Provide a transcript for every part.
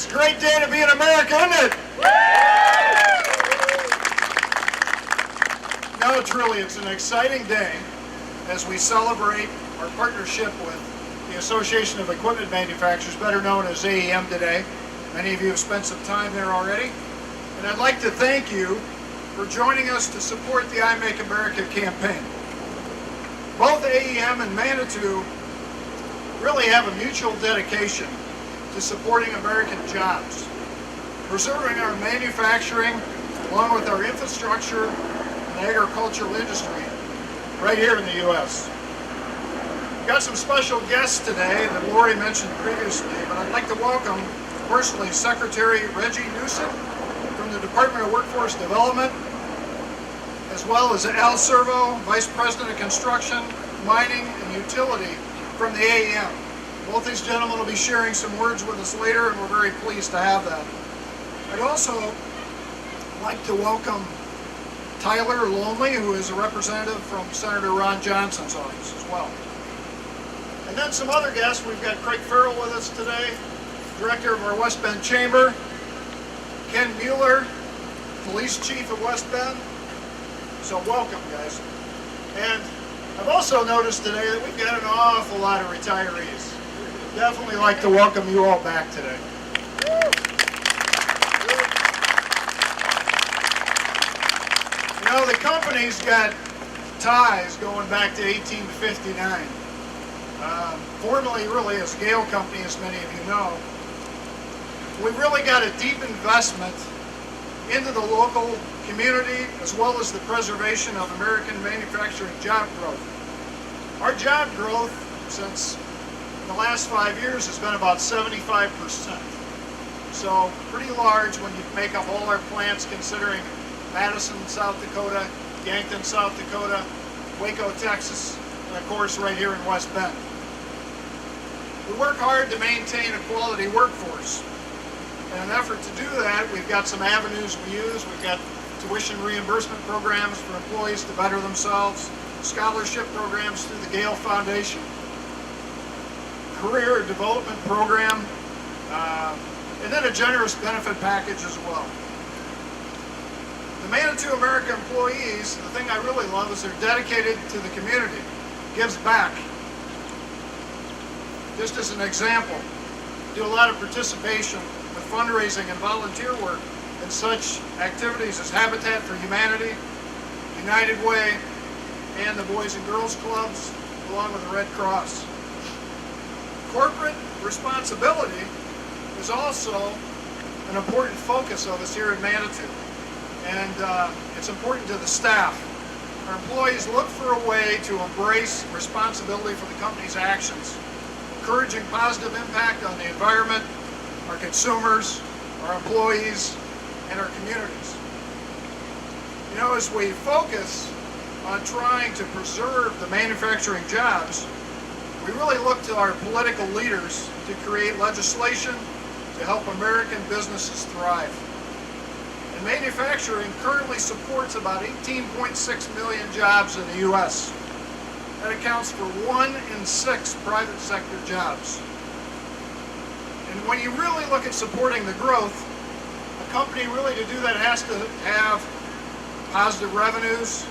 It's a great day to be in America, isn't it? No, truly, it's an exciting day as we celebrate our partnership with the Association of Equipment Manufacturers, better known as AEM today. Many of you have spent some time there already. And I'd like to thank you for joining us to support the I Make America campaign. Both AEM and Manitou really have a mutual dedication to supporting American jobs, preserving our manufacturing along with our infrastructure and agricultural industry right here in the U.S. We've got some special guests today that Lori mentioned previously, but I'd like to welcome personally Secretary Reggie Newsom from the Department of Workforce Development, as well as Al Servo, Vice President of Construction, Mining, and Utility from the AEM. Both these gentlemen will be sharing some words with us later, and we're very pleased to have that. I'd also like to welcome Tyler Lonely, who is a representative from Senator Ron Johnson's office as well. And then some other guests. We've got Craig Farrell with us today, Director of our West Bend Chamber, Ken Mueller, Police Chief of West Bend. So welcome, guys. And I've also noticed today that we've got an awful lot of retirees. Definitely like to welcome you all back today. You know, the company's got ties going back to 1859. Formerly really as Gale Company, as many of you know. We've really got a deep investment into the local community as well as the preservation of American manufacturing job growth. Our job growth since the last 5 years has been about 75%. So pretty large when you make up all our plants, considering Madison, South Dakota, Yankton, South Dakota, Waco, Texas, and of course right here in West Bend. We work hard to maintain a quality workforce. In an effort to do that, we've got some avenues we use. We've got tuition reimbursement programs for employees to better themselves, scholarship programs through the Gale Foundation, career development program, and then a generous benefit package as well. The Manitou America employees, the thing I really love is they're dedicated to the community, gives back. Just as an example, do a lot of participation with fundraising and volunteer work in such activities as Habitat for Humanity, United Way, and the Boys and Girls Clubs, along with the Red Cross. Corporate responsibility is also an important focus of us here at Manitou, and it's important to the staff. Our employees look for a way to embrace responsibility for the company's actions, encouraging positive impact on the environment, our consumers, our employees, and our communities. You know, as we focus on trying to preserve the manufacturing jobs, we really look to our political leaders to create legislation to help American businesses thrive. And manufacturing currently supports about 18.6 million jobs in the U.S. That accounts for 1 in 6 private sector jobs. And when you really look at supporting the growth, a company really to do that has to have positive revenues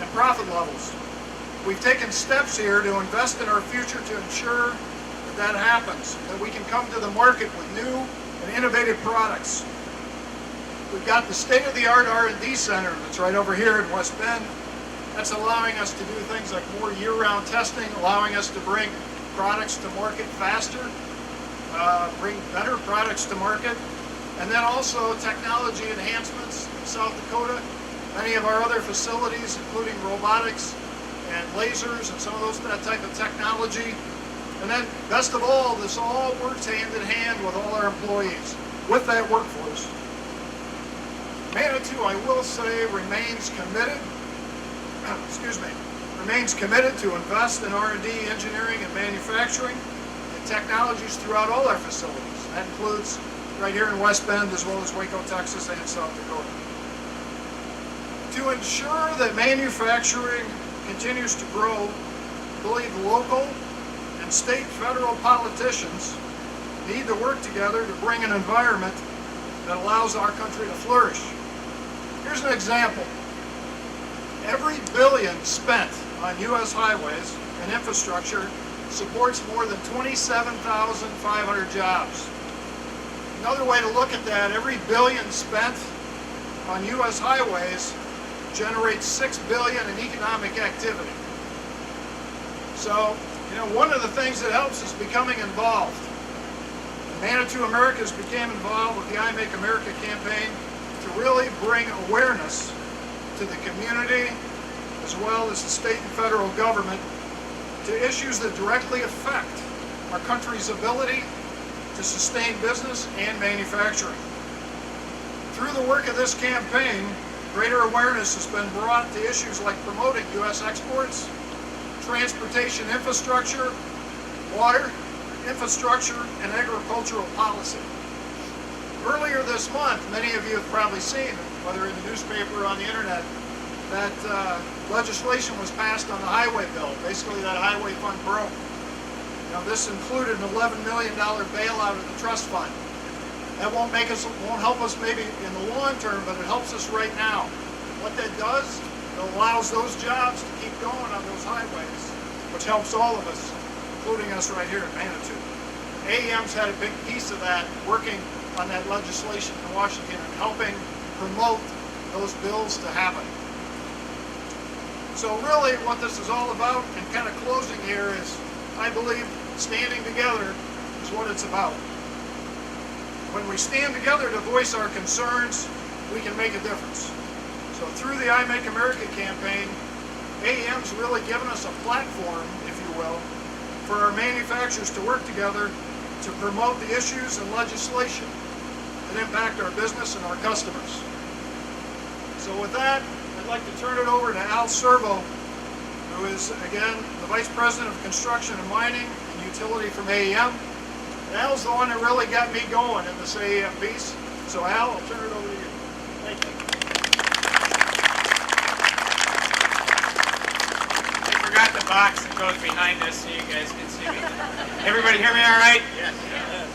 and profit levels. We've taken steps here to invest in our future to ensure that that happens, that we can come to the market with new and innovative products. We've got the state-of-the-art R&D center that's right over here in West Bend. That's allowing us to do things like more year-round testing, allowing us to bring products to market faster, bring better products to market, and then also technology enhancements in South Dakota. Many of our other facilities, including robotics and lasers and some of that type of technology. And then, best of all, this all works hand in hand with all our employees, with that workforce. Manitou, I will say, remains committed to invest in R&D, engineering, and manufacturing, and technologies throughout all our facilities. That includes right here in West Bend, as well as Waco, Texas, and South Dakota. To ensure that manufacturing continues to grow, I believe local and state federal politicians need to work together to bring an environment that allows our country to flourish. Here's an example. Every billion spent on U.S. highways and infrastructure supports more than 27,500 jobs. Another way to look at that, every billion spent on U.S. highways generates $6 billion in economic activity. So, one of the things that helps is becoming involved. Manitou Americas became involved with the I Make America campaign to really bring awareness to the community as well as the state and federal government to issues that directly affect our country's ability to sustain business and manufacturing. Through the work of this campaign, greater awareness has been brought to issues like promoting U.S. exports, transportation infrastructure, water, infrastructure, and agricultural policy. Earlier this month, many of you have probably seen, whether in the newspaper or on the internet, that legislation was passed on the highway bill. Basically, that highway fund broke. This included an $11 million bailout of the trust fund. That won't help us maybe in the long term, but it helps us right now. What that does, it allows those jobs to keep going on those highways, which helps all of us, including us right here in Manitou. AEM's had a big piece of that, working on that legislation in Washington and helping promote those bills to happen. So really what this is all about, and kind of closing here, is I believe standing together is what it's about. When we stand together to voice our concerns, we can make a difference. So through the I Make America campaign, AEM's really given us a platform, if you will, for our manufacturers to work together to promote the issues and legislation that impact our business and our customers. So with that, I'd like to turn it over to Al Servo, who is, again, the Vice President of Construction and Mining and Utility from AEM. And Al's the one that really got me going in this AEM piece. So Al, I'll turn it over to you. Thank you. I forgot the box that goes behind us so you guys can see me. Everybody hear me all right? Yes.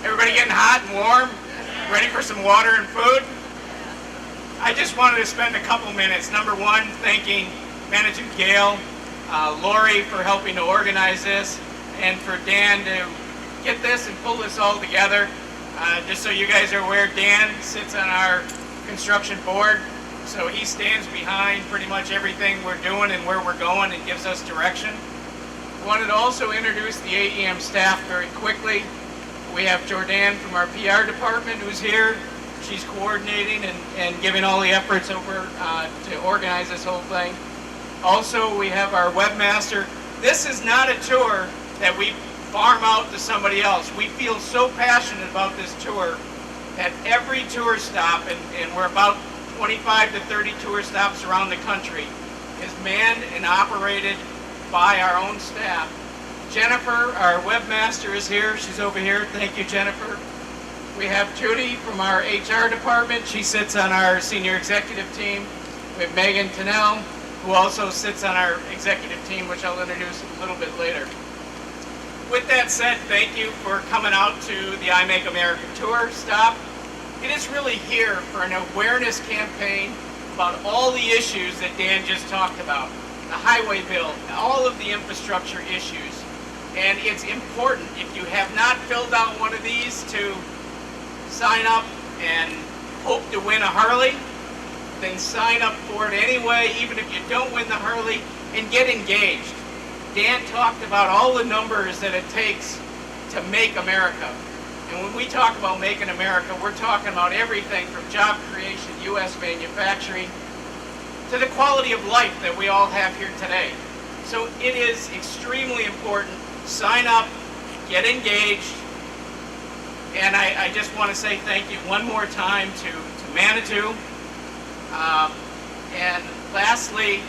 Everybody getting hot and warm? Ready for some water and food? I just wanted to spend a couple minutes, number one, thanking Manitou Gail, Lori for helping to organize this, and for Dan to get this and pull this all together. Just so you guys are aware, Dan sits on our construction board, so he stands behind pretty much everything we're doing and where we're going and gives us direction. I wanted to also introduce the AEM staff very quickly. We have Jordan from our PR department who's here. She's coordinating and giving all the efforts over to organize this whole thing. Also, we have our webmaster. This is not a tour that we farm out to somebody else. We feel so passionate about this tour that every tour stop, and we're about 25 to 30 tour stops around the country, is manned and operated by our own staff. Jennifer, our webmaster, is here. She's over here. Thank you, Jennifer. We have Judy from our HR department. She sits on our senior executive team. We have Megan Tennell, who also sits on our executive team, which I'll introduce a little bit later. With that said, thank you for coming out to the I Make America Tour stop. It is really here for an awareness campaign about all the issues that Dan just talked about. The highway bill, all of the infrastructure issues. And it's important, if you have not filled out one of these, to sign up and hope to win a Harley, then sign up for it anyway, even if you don't win the Harley, and get engaged. Dan talked about all the numbers that it takes to make America. And when we talk about making America, we're talking about everything from job creation, U.S. manufacturing, to the quality of life that we all have here today. So it is extremely important. Sign up, get engaged, and I just want to say thank you one more time to Manitou. And lastly,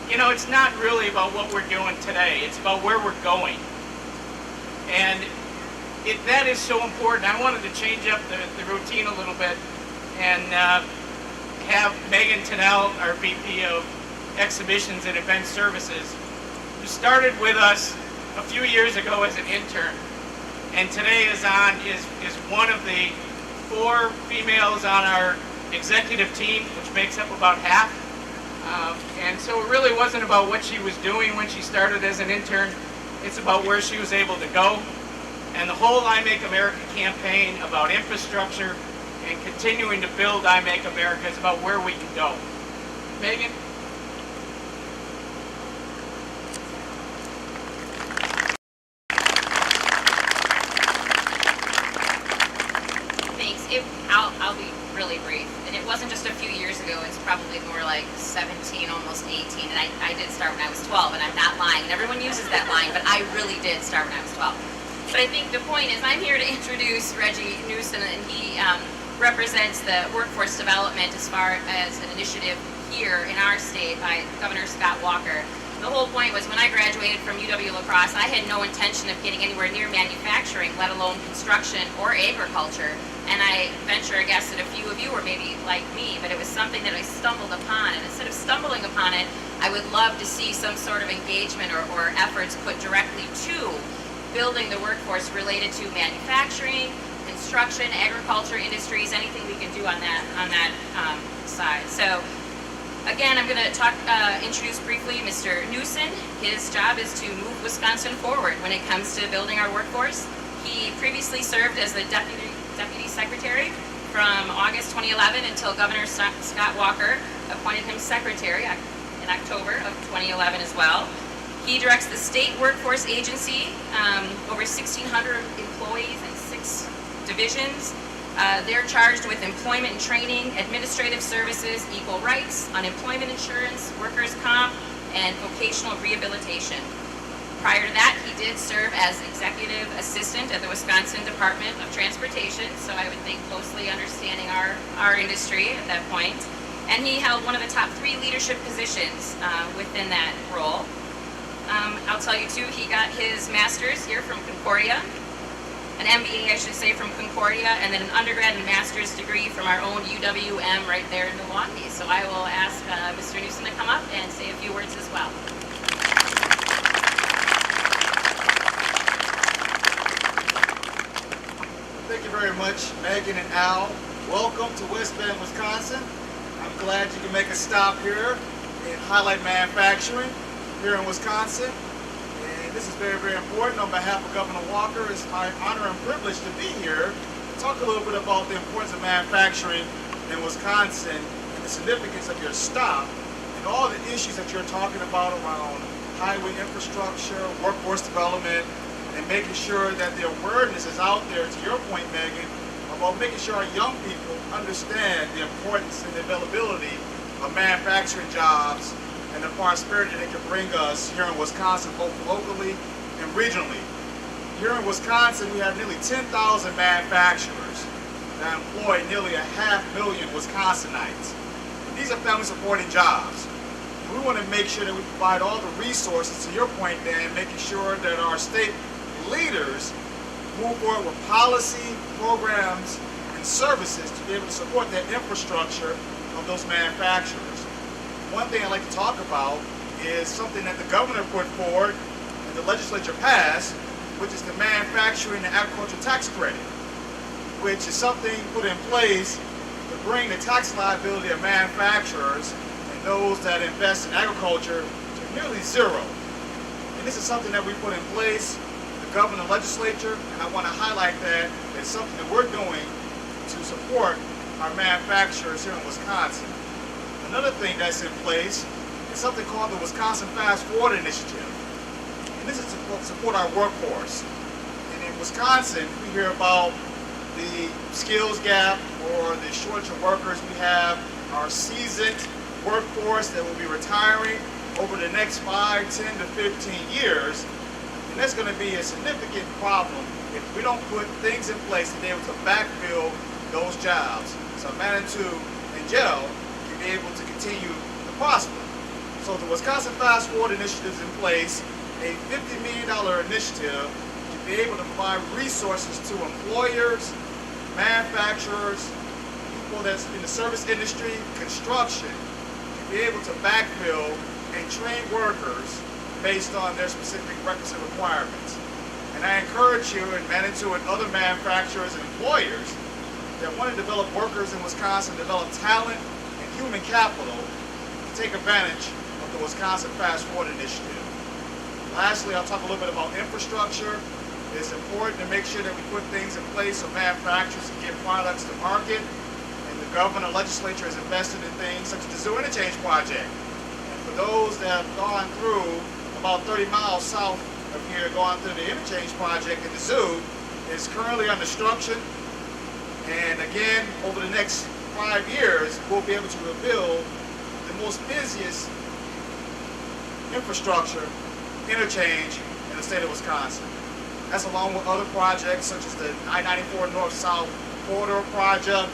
it's not really about what we're doing today. It's about where we're going. And that is so important. I wanted to change up the routine a little bit and have Megan Tennell, our VP of Exhibitions and Event Services, who started with us a few years ago as an intern. and today is one of the 4 females on our executive team, which makes up about half. And so it really wasn't about what she was doing when she started as an intern. It's about where she was able to go. And the whole I Make America campaign about infrastructure and continuing to build I Make America is about where we can go. Megan? Thanks. I'll be really brief. And it wasn't just a few years ago. It's probably more like 17, almost 18. And I did start when I was 12, and I'm not lying. And everyone uses that line, but I really did start when I was 12. But I think the point is I'm here to introduce Reggie Newsom, and he represents the workforce development as far as an initiative here in our state by Governor Scott Walker. The whole point was when I graduated from UW-La Crosse, I had no intention of getting anywhere near manufacturing, let alone construction or agriculture. And I venture a guess that a few of you were maybe like me, but it was something that I stumbled upon. And instead of stumbling upon it, I would love to see some sort of engagement or efforts put directly to building the workforce related to manufacturing, construction, agriculture, industries, anything we can do on that side. So again, I'm going to introduce briefly Mr. Newsom. His job is to move Wisconsin forward when it comes to building our workforce. He previously served as the Deputy Secretary from August 2011 until Governor Scott Walker appointed him Secretary in October of 2011 as well. He directs the State Workforce Agency, over 1,600 employees in 6 divisions. They're charged with employment and training, administrative services, equal rights, unemployment insurance, workers' comp, and vocational rehabilitation. Prior to that, he did serve as executive assistant at the Wisconsin Department of Transportation, so I would think closely understanding our industry at that point. And he held one of the top 3 leadership positions within that role. I'll tell you too, he got his master's here from Concordia, an MBA I should say from Concordia, and then an undergrad and master's degree from our own UWM right there in Milwaukee. So I will ask Mr. Newsom to come up and say a few words as well. Thank you very much, Megan and Al. Welcome to West Bend, Wisconsin. I'm glad you can make a stop here and highlight manufacturing here in Wisconsin. And this is very, very important. On behalf of Governor Walker, it's my honor and privilege to be here to talk a little bit about the importance of manufacturing in Wisconsin and the significance of your stop and all the issues that you're talking about around highway infrastructure, workforce development, and making sure that the awareness is out there, to your point, Megan, about making sure our young people understand the importance and the availability of manufacturing jobs and the prosperity they can bring us here in Wisconsin, both locally and regionally. Here in Wisconsin, we have nearly 10,000 manufacturers that employ nearly 500,000 Wisconsinites. And these are family-supporting jobs. And we want to make sure that we provide all the resources, to your point, Dan, making sure that our state leaders move forward with policy, programs, and services to be able to support that infrastructure of those manufacturers. One thing I'd like to talk about is something that the governor put forward and the legislature passed, which is the manufacturing and agriculture tax credit, which is something put in place to bring the tax liability of manufacturers and those that invest in agriculture to nearly zero. And this is something that we put in place, the governor and legislature, and I want to highlight that it's something that we're doing to support our manufacturers here in Wisconsin. Another thing that's in place is something called the Wisconsin Fast Forward Initiative. And this is to support our workforce. And in Wisconsin, we hear about the skills gap or the shortage of workers. We have our seasoned workforce that will be retiring over the next 5, 10 to 15 years. And that's going to be a significant problem if we don't put things in place to be able to backfill those jobs. So Manitou and Gel be able to continue to prosper. So the Wisconsin Fast Forward Initiative is in place, a $50 million initiative to be able to provide resources to employers, manufacturers, people that's in the service industry, construction, to be able to backfill and train workers based on their specific requisite requirements. And And I encourage you in Manitou and other manufacturers and employers that want to develop workers in Wisconsin, develop talent and human capital to take advantage of the Wisconsin Fast Forward Initiative. Lastly, I'll talk a little bit about infrastructure. It's important to make sure that we put things in place so manufacturers can get products to market. And the governor and legislature has invested in things such as the Zoo Interchange Project. And for those that have gone through about 30 miles south of here, going through the Interchange Project in the zoo, is currently under construction. And again, over the next 5 years, we'll be able to rebuild the most busiest infrastructure interchange in the state of Wisconsin. That's along with other projects such as the I-94 North-South Corridor Project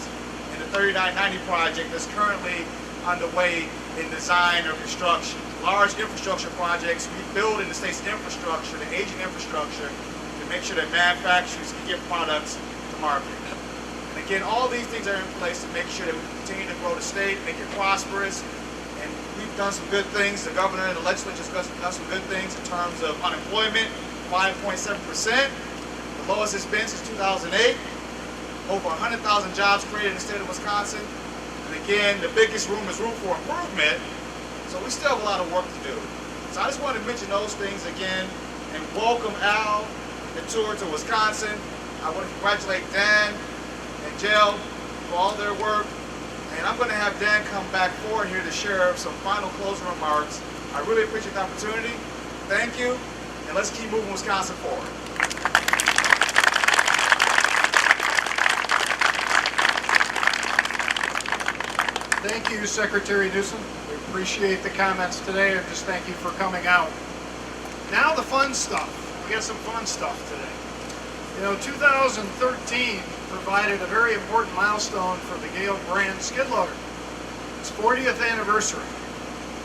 and the 3990 project that's currently underway in design or construction. Large infrastructure projects rebuilding the state's infrastructure, the aging infrastructure, to make sure that manufacturers can get products to market. And again, all these things are in place to make sure that we continue to grow the state, make it prosperous. And we've done some good things. The governor and the legislature has done some good things in terms of unemployment, 5.7%, the lowest it's been since 2008. Over 100,000 jobs created in the state of Wisconsin. And again, the biggest room is room for improvement. So we still have a lot of work to do. So I just wanted to mention those things again and welcome Al and the tour to Wisconsin. I want to congratulate Dan and Jill for all their work. And I'm going to have Dan come back forward here to share some final closing remarks. I really appreciate the opportunity. Thank you, and let's keep moving Wisconsin forward. Thank you, Secretary Newsom. We appreciate the comments today, and just thank you for coming out. Now the fun stuff. We got some fun stuff today. You know, 2013 provided a very important milestone for the Gale brand skid loader. Its 40th anniversary.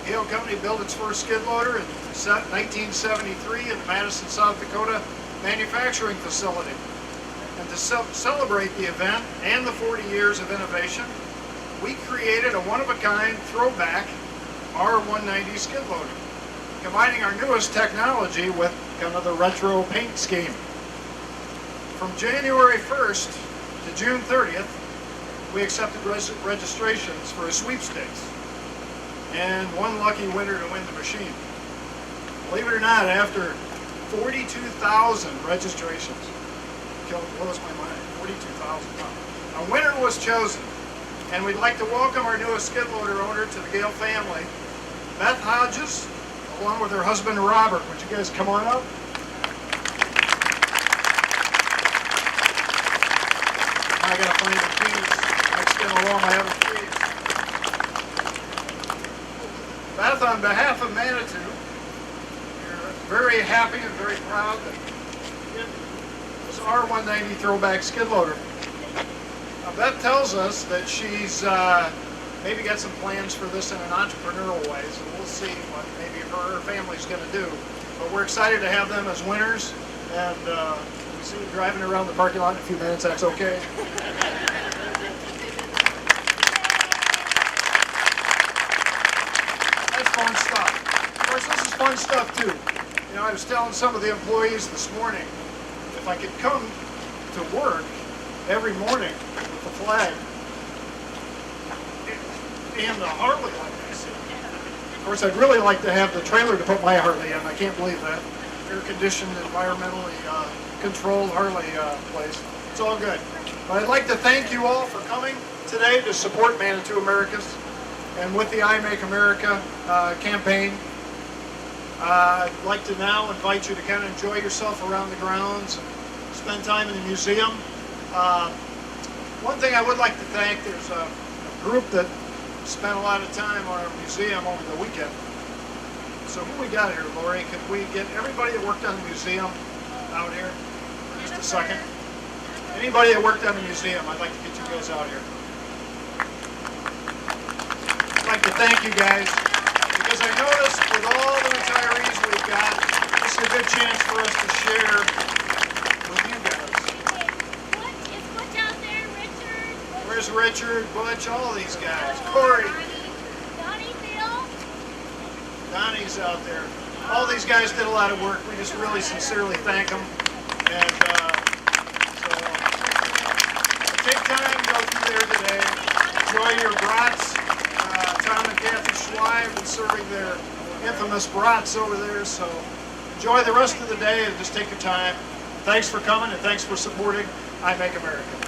Gale Company built its first skid loader in 1973 in the Madison, South Dakota manufacturing facility. And to celebrate the event and the 40 years of innovation, we created a one-of-a-kind throwback R190 skid loader, combining our newest technology with kind of the retro paint scheme. From January 1st to June 30th, we accepted registrations for a sweepstakes and one lucky winner to win the machine. Believe it or not, after 42,000 registrations, blows my mind, 42,000. A winner was chosen, and we'd like to welcome our newest skid loader owner to the Gale family, Beth Hodges, along with her husband Robert. Would you guys come on up? I gotta find the keys. Next thing along, I have the keys. Beth, on behalf of Manitou, we're very happy and very proud that this R190 throwback skid loader. Now, Beth tells us that she's maybe got some plans for this in an entrepreneurial way, so we'll see what maybe her family's going to do. But we're excited to have them as winners, and we see you driving around the parking lot in a few minutes. That's okay. That's fun stuff. Of course, this is fun stuff too. You know, I was telling some of the employees this morning, if I could come to work every morning with the flag and the Harley like I see. Of course, I'd really like to have the trailer to put my Harley in. I can't believe that. Air-conditioned, environmentally controlled Harley place. It's all good. But I'd like to thank you all for coming today to support Manitou Americas and with the I Make America campaign. I'd like to now invite you to kind of enjoy yourself around the grounds and spend time in the museum. One thing I would like to thank, there's a group that spent a lot of time on our museum over the weekend. So who we got here, Lori? Could we get everybody that worked on the museum out here for just a second? Anybody that worked on the museum, I'd like to get you guys out here. I'd like to thank you guys, because I noticed with all the retirees we've got, this is a good chance for us to share with you guys. Is Butch out there, Richard? Where's Richard, Butch, all these guys? Corey, Donnie, Bill? Donnie's out there. All these guys did a lot of work. We just really sincerely thank them. And so take time, go through there today. Enjoy your brats. Tom and Kathy Schwei have been serving their infamous brats over there. So enjoy the rest of the day and just take your time. Thanks for coming and thanks for supporting I Make America.